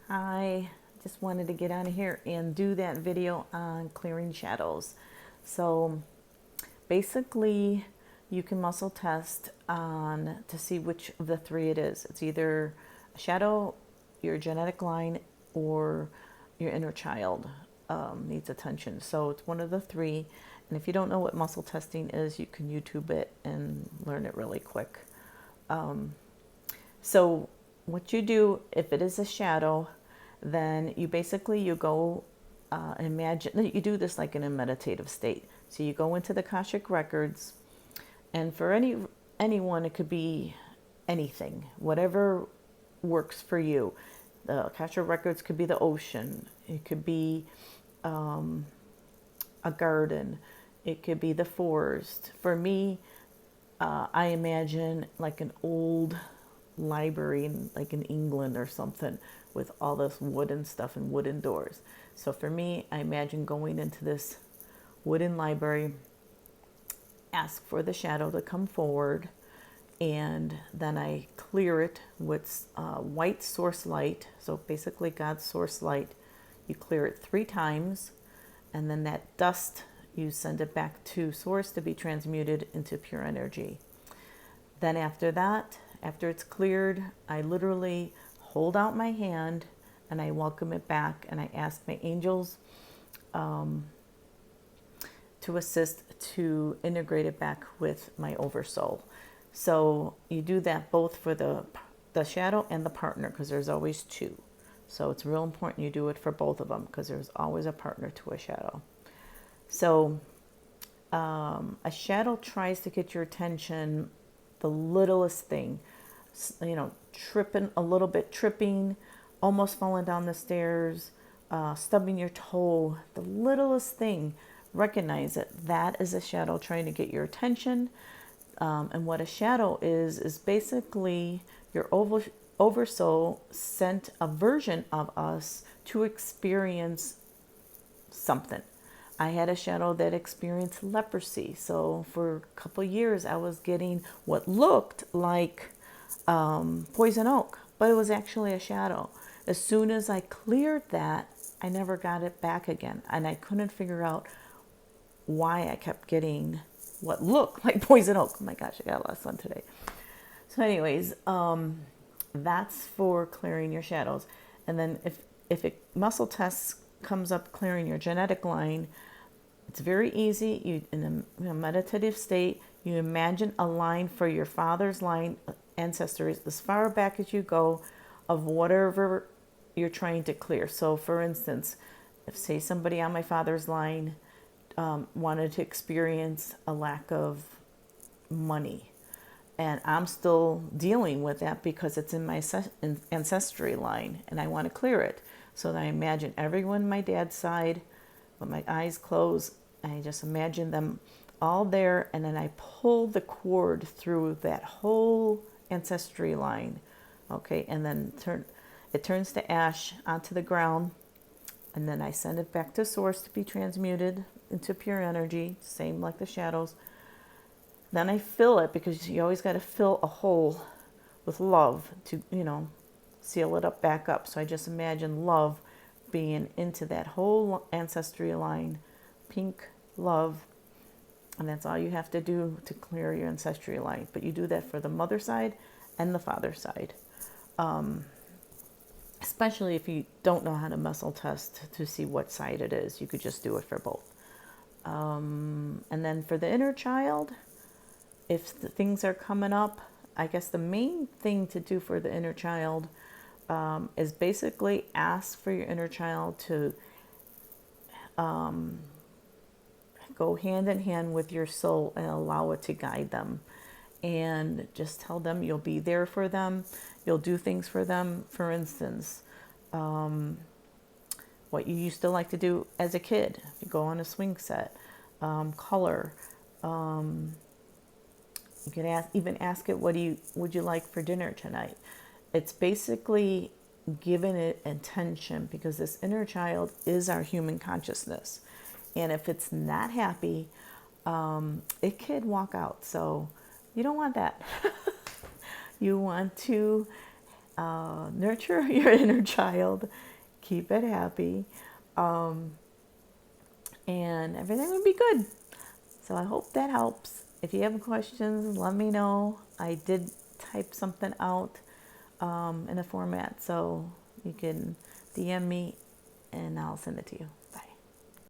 I just wanted to get on here and do that video on clearing shadows. So basically, you can muscle test on to see which of the three it is. It's either a shadow, your genetic line, or your inner child needs attention. So it's one of the three. And if you don't know what muscle testing is, you can YouTube it and learn it really quick. So what you do, if it is a shadow, then you go imagine you do this like in a meditative state. So you go into the Akashic records, and for anyone, it could be anything, whatever works for you. The Akashic records could be the ocean. It could be a garden. It could be the forest. For me, I imagine like an old library like in England or something with all this wooden stuff and wooden doors. So for me, I imagine going into this wooden library, ask for the shadow to come forward, and then I clear it with white source light. So basically God's source light. You clear it 3 times, and then that dust, you send it back to source to be transmuted into pure energy. Then after that, after it's cleared, I literally hold out my hand and I welcome it back, and I ask my angels to assist to integrate it back with my oversoul. So you do that both for the shadow and the partner, because there's always 2. So it's real important you do it for both of them, because there's always a partner to a shadow. So a shadow tries to get your attention, the littlest thing, tripping a little bit, almost falling down the stairs, stubbing your toe, the littlest thing. Recognize it. That is a shadow trying to get your attention. And what a shadow is basically your oversoul sent a version of us to experience something. I had a shadow that experienced leprosy. So for a couple of years, I was getting what looked like poison oak, but it was actually a shadow. As soon as I cleared that, I never got it back again. And I couldn't figure out why I kept getting what looked like poison oak. Oh my gosh, I got a lot of sun today. So anyways, that's for clearing your shadows. And then if it muscle tests comes up clearing your genetic line, it's very easy. You in a meditative state, you imagine a line for your father's line ancestors as far back as you go of whatever you're trying to clear. So for instance, if say somebody on my father's line wanted to experience a lack of money, and I'm still dealing with that because it's in my ancestry line, and I want to clear it. So then I imagine everyone on my dad's side, with my eyes closed, I just imagine them all there, and then I pull the cord through that whole ancestry line, okay, and then it turns to ash onto the ground, and then I send it back to source to be transmuted into pure energy, same like the shadows. Then I fill it, because you always got to fill a hole with love to, seal it up back up. So I just imagine love being into that whole ancestry line, pink love, and that's all you have to do to clear your ancestry line. But you do that for the mother side and the father side. Especially if you don't know how to muscle test to see what side it is, you could just do it for both. And then for the inner child, if the things are coming up, I guess the main thing to do for the inner child is basically ask for your inner child to go hand in hand with your soul and allow it to guide them. And just tell them you'll be there for them. You'll do things for them. For instance, what you used to like to do as a kid. You go on a swing set, color. You can even ask it, what would you like for dinner tonight? It's basically giving it attention, because this inner child is our human consciousness. And if it's not happy, it could walk out. So you don't want that. You want to nurture your inner child, keep it happy, and everything will be good. So I hope that helps. If you have questions, let me know. I did type something out in a format, so you can DM me and I'll send it to you.